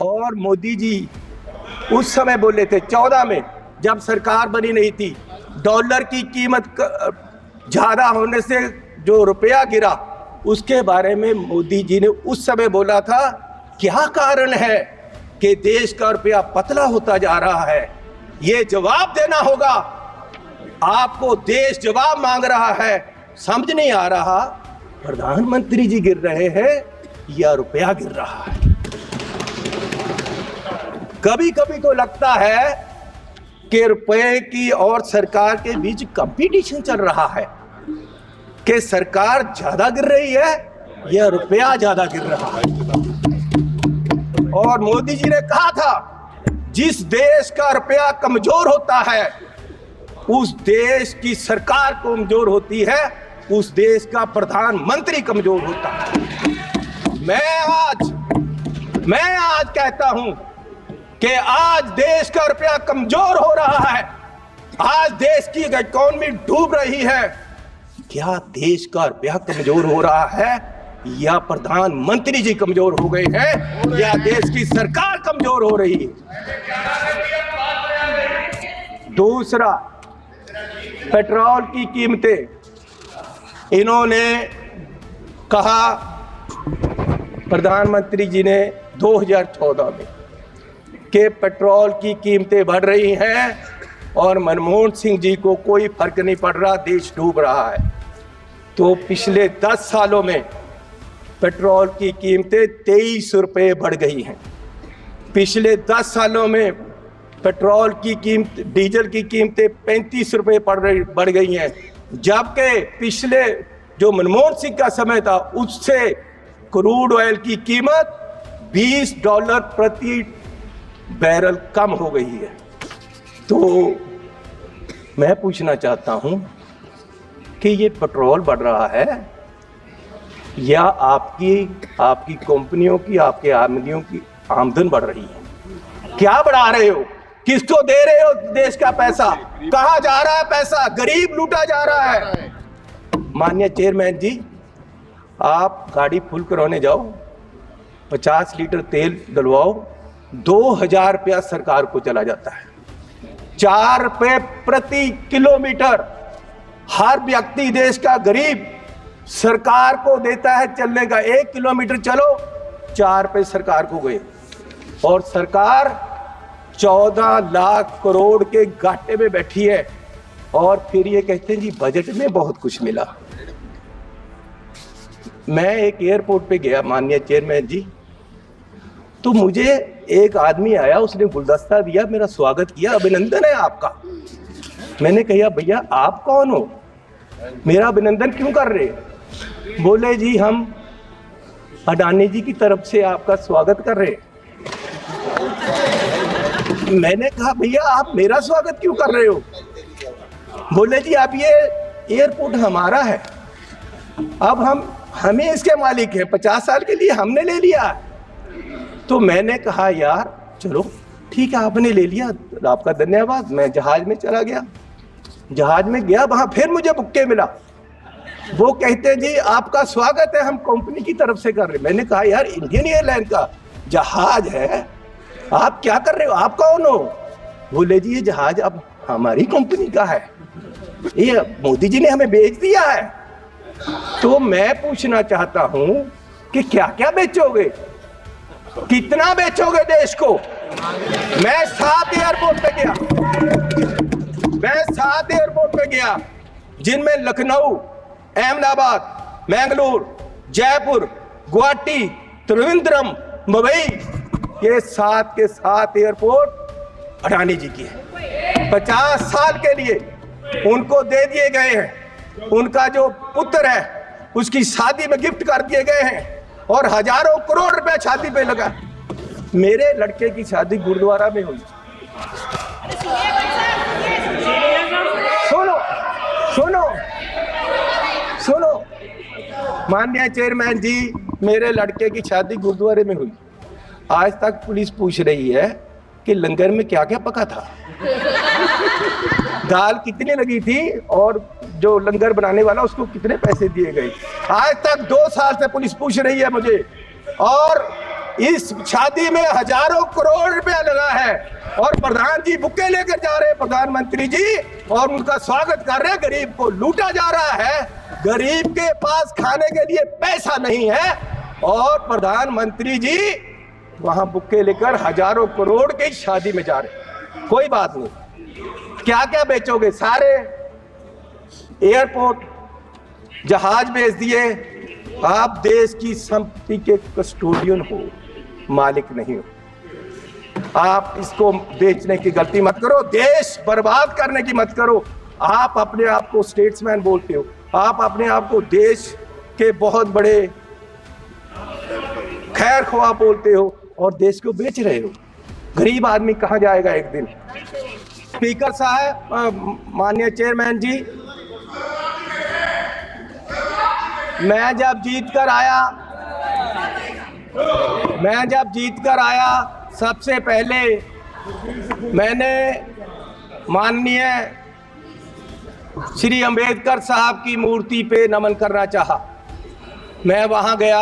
और मोदी जी उस समय बोले थे 14 में, जब सरकार बनी नहीं थी, डॉलर की कीमत ज्यादा होने से जो रुपया गिरा, उसके बारे में मोदी जी ने उस समय बोला था क्या कारण है कि देश का रुपया पतला होता जा रहा है। ये जवाब देना होगा आपको। देश जवाब मांग रहा है, समझ नहीं आ रहा प्रधानमंत्री जी गिर रहे हैं या रुपया गिर रहा है। कभी कभी तो लगता है कि रुपए की और सरकार के बीच कंपटीशन चल रहा है कि सरकार ज्यादा गिर रही है या रुपया ज्यादा गिर रहा है। और मोदी जी ने कहा था जिस देश का रुपया कमजोर होता है उस देश की सरकार कमजोर होती है, उस देश का प्रधानमंत्री कमजोर होता है। मैं आज कहता हूं कि आज देश का रुपया कमजोर हो रहा है, आज देश की इकोनॉमी डूब रही है। क्या देश का रुपया कमजोर हो रहा है या प्रधानमंत्री जी कमजोर हो गए हैं या देश की सरकार कमजोर हो रही है? दूसरा, पेट्रोल की कीमतें, इन्होंने कहा प्रधानमंत्री जी ने 2014 में कि पेट्रोल की कीमतें बढ़ रही हैं और मनमोहन सिंह जी को कोई फर्क नहीं पड़ रहा, देश डूब रहा है। तो पिछले 10 सालों में पेट्रोल की कीमतें 23 रुपये बढ़ गई हैं। पिछले 10 सालों में पेट्रोल की कीमत, डीजल की कीमतें 35 रुपये बढ़ गई हैं, जबकि पिछले जो मनमोहन सिंह का समय था उससे क्रूड ऑयल की कीमत $20 प्रति बैरल कम हो गई है। तो मैं पूछना चाहता हूं कि ये पेट्रोल बढ़ रहा है या आपकी कंपनियों की, आपके आदमियों की आमदन बढ़ रही है? क्या बढ़ा रहे हो? किसको दे रहे हो देश का पैसा? कहां जा रहा है पैसा? गरीब लूटा जा रहा है। माननीय चेयरमैन जी, आप गाड़ी फुल कराने जाओ, 50 लीटर तेल डलवाओ, 2000 रुपया सरकार को चला जाता है। 4 रुपये प्रति किलोमीटर हर व्यक्ति, देश का गरीब, सरकार को देता है चलने का। 1 किलोमीटर चलो 4 रुपये सरकार को गए, और सरकार 14 लाख करोड़ के घाटे में बैठी है। और फिर ये कहते हैं जी बजट में बहुत कुछ मिला। मैं एक एयरपोर्ट पे गया माननीय चेयरमैन जी, तो मुझे एक आदमी आया, उसने गुलदस्ता दिया, मेरा स्वागत किया, अभिनंदन है आपका। मैंने कहा भैया आप कौन हो, मेरा अभिनंदन क्यों कर रहे? बोले जी हम अडानी जी की तरफ से आपका स्वागत कर रहे। मैंने कहा भैया आप मेरा स्वागत क्यों कर रहे हो? बोले जी अब ये एयरपोर्ट हमारा है, अब हमें इसके मालिक हैं, 50 साल के लिए हमने ले लिया। तो मैंने कहा यार चलो ठीक है, आपने ले लिया, आपका धन्यवाद। मैं जहाज में चला गया, जहाज में गया, वहां फिर मुझे बुक्के मिला। वो कहते जी आपका स्वागत है, हम कंपनी की तरफ से कर रहे। मैंने कहा यार इंडियन एयरलाइन का जहाज है, आप क्या कर रहे हो, आप कौन हो? बोले जी ये जहाज अब हमारी कंपनी का है, ये मोदी जी ने हमें बेच दिया है। तो मैं पूछना चाहता हूं कि क्या क्या बेचोगे, कितना बेचोगे देश को? मैं 7 एयरपोर्ट पे गया, जिनमें लखनऊ, अहमदाबाद, मैंगलोर, जयपुर, गुवाहाटी, त्रिवेंद्रम, मुंबई, ये 7 के 7 एयरपोर्ट अडानी जी की है। 50 साल के लिए उनको दे दिए गए हैं। उनका जो पुत्र है उसकी शादी में गिफ्ट कर दिए गए हैं और हजारों करोड़ रुपए शादी पे लगा। मेरे लड़के की शादी गुरुद्वारा में हुई। सुनो माननीय चेयरमैन जी, मेरे लड़के की शादी गुरुद्वारे में हुई। आज तक पुलिस पूछ रही है कि लंगर में क्या क्या पका था, दाल कितनी लगी थी और जो लंगर बनाने वाला उसको कितने पैसे दिए गए। आज तक 2 साल से पुलिस पूछ रही है मुझे, और इस शादी में हजारों करोड़ रुपया लगा है और प्रधान जी बुके लेकर जा रहे हैं, प्रधानमंत्री जी, और उनका स्वागत कर रहे हैं। गरीब को लूटा जा रहा है, गरीब के पास खाने के लिए पैसा नहीं है और प्रधानमंत्री जी वहां बुके लेकर हजारों करोड़ की शादी में जा रहे। कोई बात नहीं, क्या क्या बेचोगे? सारे एयरपोर्ट, जहाज बेच दिए। आप देश की संपत्ति के कस्टोडियन हो, मालिक नहीं हो। आप इसको बेचने की गलती मत करो, देश बर्बाद करने की मत करो। आप अपने आप को स्टेट्समैन बोलते हो, आप अपने आप को देश के बहुत बड़े खैर ख्वाह बोलते हो और देश को बेच रहे हो। गरीब आदमी कहां जाएगा एक दिन? स्पीकर साहब, माननीय चेयरमैन जी, मैं जब जीत कर आया सबसे पहले मैंने माननीय श्री अंबेडकर साहब की मूर्ति पे नमन करना चाहा। मैं वहां गया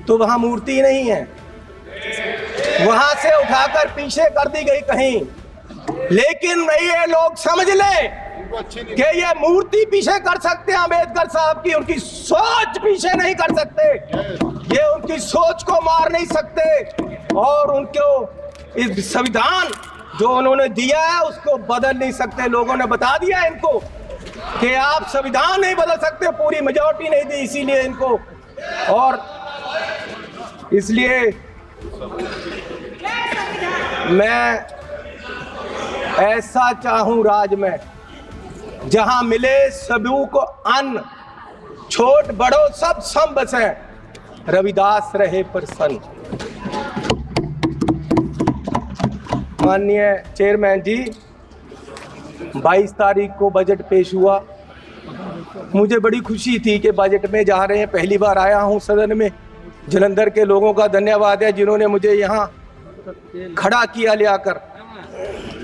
तो वहां मूर्ति नहीं है, वहां से उठाकर पीछे कर दी गई कहीं। लेकिन ये लोग समझ ले कि ये मूर्ति पीछे कर सकते हैं अंबेडकर साहब की, उनकी सोच पीछे नहीं कर सकते, ये उनकी सोच को मार नहीं सकते और उनको इस संविधान जो उन्होंने दिया है उसको बदल नहीं सकते। लोगों ने बता दिया इनको कि आप संविधान नहीं बदल सकते, पूरी मेजॉरिटी नहीं दी इसीलिए इनको। और इसलिए मैं ऐसा चाहूं राज में जहां मिले सभी को अन्न, छोट बड़ो सब सम बसे, रविदास रहे प्रसन्न। माननीय चेयरमैन जी, 22 तारीख को बजट पेश हुआ। मुझे बड़ी खुशी थी कि बजट में जा रहे हैं, पहली बार आया हूं सदन में। जलंधर के लोगों का धन्यवाद है जिन्होंने मुझे यहाँ खड़ा किया ले आकर,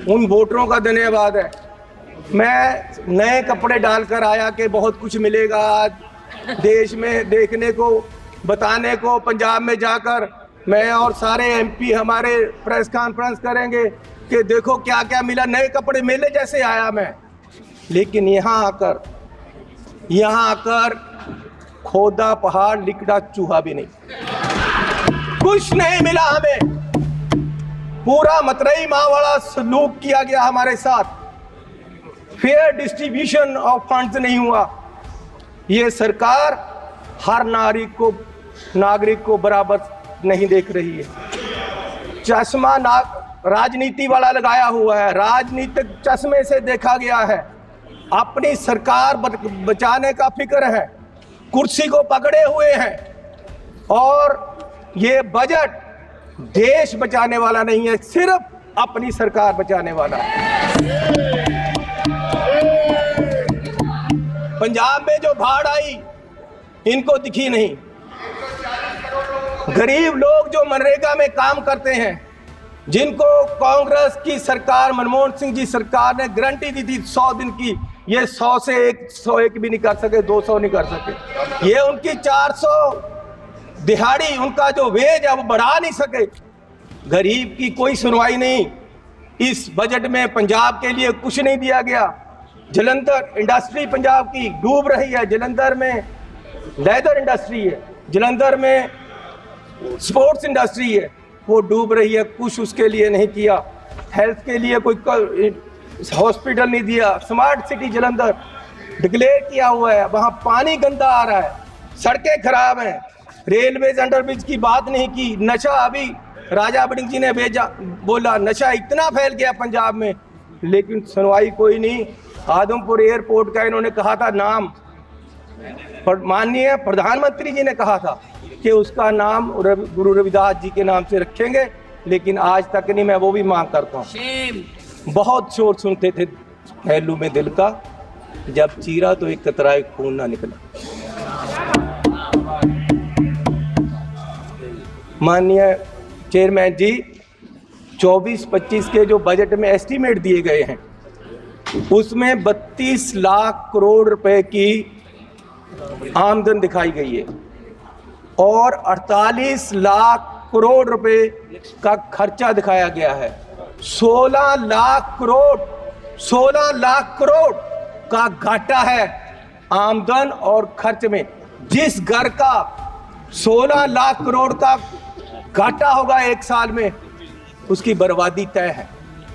उन वोटरों का धन्यवाद है। मैं नए कपड़े डालकर आया कि बहुत कुछ मिलेगा आज देश में देखने को, बताने को। पंजाब में जाकर मैं और सारे एमपी हमारे प्रेस कॉन्फ्रेंस करेंगे कि देखो क्या क्या मिला, नए कपड़े मेले जैसे आया मैं। लेकिन यहाँ आकर खोदा पहाड़, लिकड़ा चूहा भी नहीं, कुछ नहीं मिला हमें। पूरा मतरई माँ वाला सलूक किया गया हमारे साथ, फेयर डिस्ट्रीब्यूशन ऑफ फंड्स नहीं हुआ। ये सरकार हर नागरिक को बराबर नहीं देख रही है। चश्मा राजनीति वाला लगाया हुआ है, राजनीतिक चश्मे से देखा गया है। अपनी सरकार बचाने का फिक्र है, कुर्सी को पकड़े हुए हैं और ये बजट देश बचाने वाला नहीं है, सिर्फ अपनी सरकार बचाने वाला है। पंजाब में जो बाढ़ आई इनको दिखी नहीं। गरीब लोग जो मनरेगा में काम करते हैं, जिनको कांग्रेस की सरकार, मनमोहन सिंह जी सरकार ने गारंटी दी थी 100 दिन की, ये 100 से 101 भी नहीं कर सके, 200 नहीं कर सके। ये उनकी 400 दिहाड़ी, उनका जो वेज है वो बढ़ा नहीं सके। गरीब की कोई सुनवाई नहीं। इस बजट में पंजाब के लिए कुछ नहीं दिया गया। जलंधर इंडस्ट्री पंजाब की डूब रही है, जलंधर में लेदर इंडस्ट्री है, जलंधर में स्पोर्ट्स इंडस्ट्री है, वो डूब रही है, कुछ उसके लिए नहीं किया। हेल्थ के लिए कोई हॉस्पिटल नहीं दिया। स्मार्ट सिटी जलंधर डिक्लेयर किया हुआ है, वहाँ पानी गंदा आ रहा है, सड़कें खराब हैं, रेलवेज अंडरब्रिज की बात नहीं की। नशा, अभी राजा बड़िंग जी ने बोला नशा इतना फैल गया पंजाब में, लेकिन सुनवाई कोई नहीं। आदमपुर एयरपोर्ट का इन्होंने कहा था नाम, माननीय प्रधानमंत्री जी ने कहा था कि उसका नाम गुरु रविदास जी के नाम से रखेंगे, लेकिन आज तक नहीं। मैं वो भी मांग करता हूँ। बहुत शोर सुनते थे पहलू में दिल का, जब चीरा तो एक कतराए खून ना निकला। माननीय चेयरमैन जी, 24-25 के जो बजट में एस्टीमेट दिए गए हैं उसमें 32 लाख करोड़ रुपए की आमदन दिखाई गई है और 48 लाख करोड़ रुपए का खर्चा दिखाया गया है। 16 लाख करोड़ का घाटा है आमदन और खर्च में। जिस घर का 16 लाख करोड़ का घाटा होगा एक साल में, उसकी बर्बादी तय है।